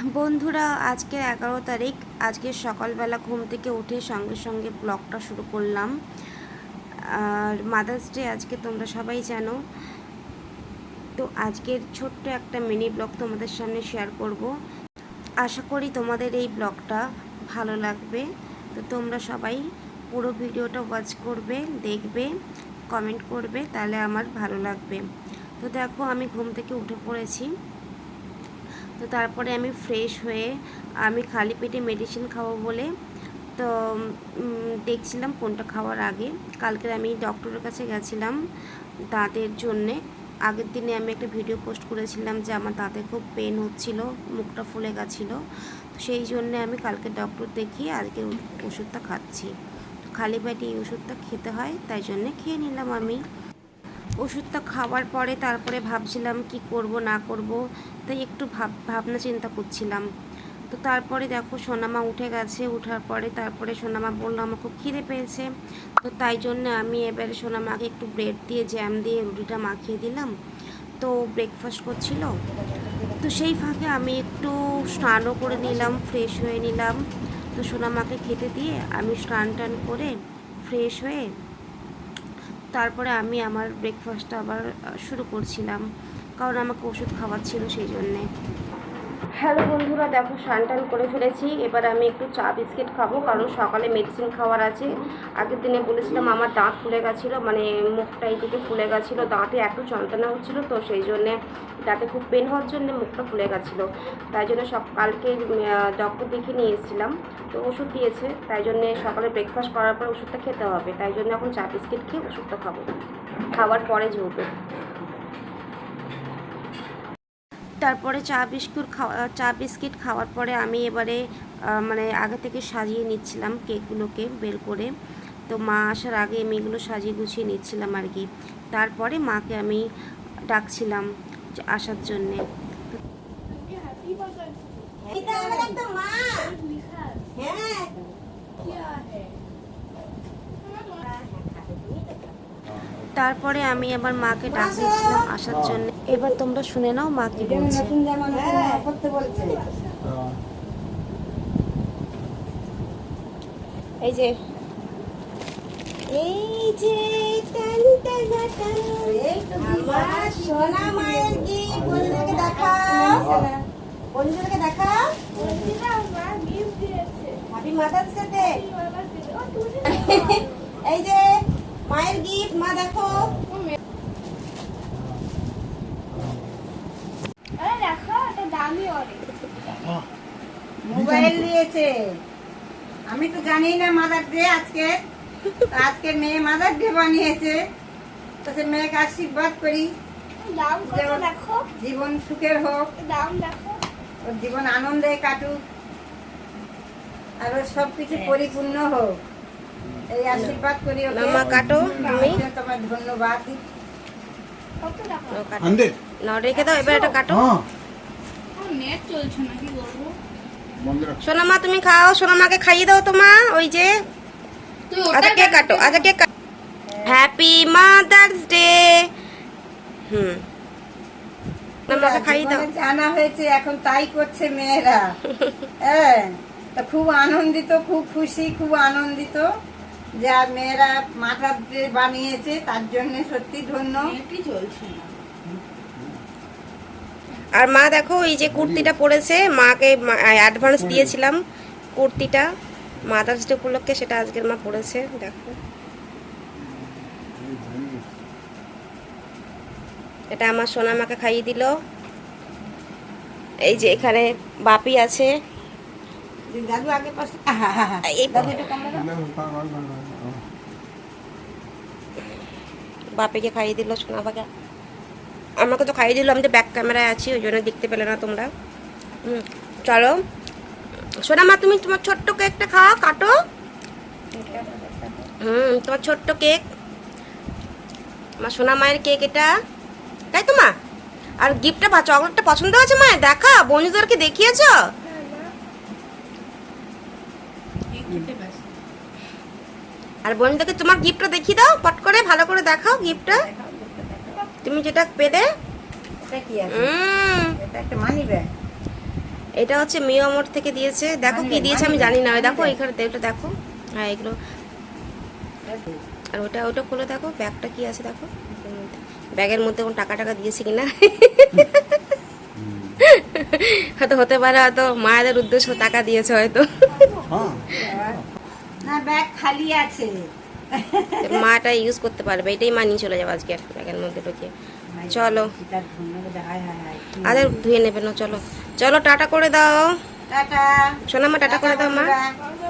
বন্ধুরা, আজকে 11 তারিখ। আজকে সকালবেলা ঘুম থেকে উঠে সঙ্গে সঙ্গে ব্লগটা শুরু করলাম। আর মাদার্স ডে আজকে, তোমরা সবাই জানো। তো আজকের ছোট্ট একটা মিনি ব্লগ তোমাদের সামনে শেয়ার করব। আশা করি তোমাদের এই ব্লগটা ভালো লাগবে। তো তোমরা সবাই পুরো ভিডিওটা ওয়াচ করবে, দেখবে, কমেন্ট করবে, তাহলে আমার ভালো লাগবে। তো দেখো, আমি ঘুম থেকে উঠে পড়েছি। তো তারপরে আমি ফ্রেশ হয়ে আমি খালি পেটে মেডিসিন খাবো বলে তো দেখছিলাম কোনটা খাওয়ার আগে। কালকে আমি ডক্টরের কাছে গেছিলাম দাঁতের জন্যে। আগের দিনে আমি একটা ভিডিও পোস্ট করেছিলাম যে আমার দাঁতে খুব পেন হচ্ছিল, মুখটা ফুলে গেছিলো। সেই জন্যে আমি কালকে ডক্টর দেখিয়ে আজকে ওষুধটা খাচ্ছি। খালি পেটে এই ওষুধটা খেতে হয়, তাই জন্যে খেয়ে নিলাম আমি। ওষুধটা খাওয়ার পরে তারপরে ভাবছিলাম কি করব না করব, তাই একটু ভাবনা চিন্তা করছিলাম। তো তারপরে দেখো সোনামা উঠে গেছে। ওঠার পরে তারপরে সোনামা বললো আমার খুব খিদে পেয়েছে। তো তাই জন্য আমি এবারে সোনামাকে একটু ব্রেড দিয়ে জ্যাম দিয়ে রুটিটা মাখিয়ে দিলাম। তো ব্রেকফাস্ট করছিল। তো সেই ফাঁকে আমি একটু স্নানও করে নিলাম, ফ্রেশ হয়ে নিলাম। তো সোনামাকে খেতে দিয়ে আমি স্নান টান করে ফ্রেশ হয়ে তারপরে আমি আমার ব্রেকফাস্টটা আবার শুরু করছিলাম, কারণ আমাকে ওষুধ খাওয়াচ্ছিল সেই জন্যে। হ্যালো বন্ধুরা, দেখো স্নান টান করে ফেলেছি। এবার আমি একটু চা বিস্কিট খাবো, কারণ সকালে মেডিসিন খাওয়ার আছে। আগের দিনে বলেছিলাম আমার দাঁত ফুলে গেছিলো, মানে মুখটা এইদিকে ফুলে গেছিলো, দাঁতে এত যন্ত্রণা হচ্ছিলো। তো সেই জন্যে দাঁতে খুব পেন হওয়ার জন্য মুখটা ফুলে গেছিলো। তাই জন্য কালকে ডক্টর দেখিয়ে নিয়ে এসেছিলাম। তো ওষুধ দিয়েছে, তাই জন্যে সকালে ব্রেকফাস্ট করার পর ওষুধটা খেতে হবে। তাই জন্য এখন চা বিস্কিট খেয়ে ওষুধটা খাবো, খাওয়ার পরে যেহেতু। তারপরে চা বিস্কিট খাওয়ার পরে আমি এবারে মানে আগে থেকে সাজিয়ে নিচ্ছিলাম কেকগুলোকে বের করে। তো মা আসার আগে আমি এগুলো সাজিয়ে গুছিয়ে নিচ্ছিলাম আর কি। তারপরে মাকে আমি ডাকছিলাম আসার জন্যে। তারপরে আমি আবার মাকে ডাক দিয়েছিলাম আসার জন্য। এবার তোমরা শুনে নাও মা কি বলছে। এই যে আমার সোনা মায়ের গিফট, বন্ধুদেরকে দেখাও, বন্ধুদেরকে দেখাও। Happy mother's day. এই যে মায়ের গিফট, মা দেখো। মোবাইল দিয়েছে। আমি তো জানি না মাদার ডে আজকে। আজকে মেয়ে মাদার ডে বানিয়েছে, তো সে মেয়েকে আশীর্বাদ করি জীবন সুখের হোক, ওর জীবন আনন্দে কাটুক, আর ওর সবকিছু পরিপূর্ণ হোক, এই আশীর্বাদ করি ওকে। মা কাটো তুমি। তোমার ধন্যবাদ। না রেখে দাও, এবার এটা কাটো। নেট চলছে না, কি করবো? সোনামা তুমি খাও, সোনামাকে খাইয়ে দাও তোমা। ওই যে আচ্ছা কেক কাটো, আচ্ছা কেক কাটো। Happy mother's day. সোনামাকে খাইয়ে দাও। জানা হয়েছে, এখন তাই করছে মেয়েরা। হ্যাঁ, তা খুব আনন্দিত, খুব খুশি, খুব আনন্দিত যে মেয়েরা মাথার ডে বানিয়েছে, তার জন্য সত্যি ধন্য। চলছে না। আর মা দেখো এই যে কুর্তিটা পরেছে, মাকে অ্যাডভান্স দিয়েছিলাম কুর্তিটা মাদার্স ডে উপলক্ষে, সেটা আজকের মা পরেছে। দেখো এটা আমার সোনা মাকে খাইয়ে দিল। এই যে এখানে বাপি আছে, দাদু আগে পাশে বাপিকে খাইয়ে দিল, সোনা বাকে আমাকে তো খাইয়ে দিল। আমি তো ব্যাক ক্যামেরায় আছি, ওই জন্য দেখতে পেলে না তোমরা। চলো সোনা মা, তুমি তোমার ছোট্ট কেকটা খাও, কাটো। তোমার ছোট্ট কেক, আমার সোনা মায়ের কেক এটা, তাই তো মা? আর গিফটটা বা চকলেটটা পছন্দ হয়েছে মায়ের? দেখা বন্ধুদেরকে দেখিয়েছ? আর বন্ধুদেরকে তোমার গিফটটা দেখিয়ে দাও, পট করে ভালো করে দেখাও গিফটটা তুমি যেটা পেলে। এটা কি আছে? এটা একটা মানি ব্যাগ। এটা হচ্ছে মিয়ামোর থেকে দিয়েছে। দেখো কি দিয়েছে আমি জানি না। ওই দেখো এখানে এটা দেখো। হ্যাঁ এগুলো। আর ওটা ওটা খুলে দেখো ব্যাগটা কি আছে দেখো। ব্যাগের মধ্যে কোন টাকা টাকা দিয়েছে কিনা। হয়তো হতে পারে, হয়তো মায়েদের উদ্দেশ্য টাকা দিয়েছে হয়তো। না ব্যাগ খালি আছে। মাটা ইউজ করতে পারবে, এটাই মা নিয়ে চলে যাবে আজকে ব্যাগের মধ্যে ঢুকিয়ে। চলো আরে ধুয়ে নেবে না। চলো চলো টাটা করে দাও টাটা সোনামা, টাটা করে দাও মা। বন্ধুরা।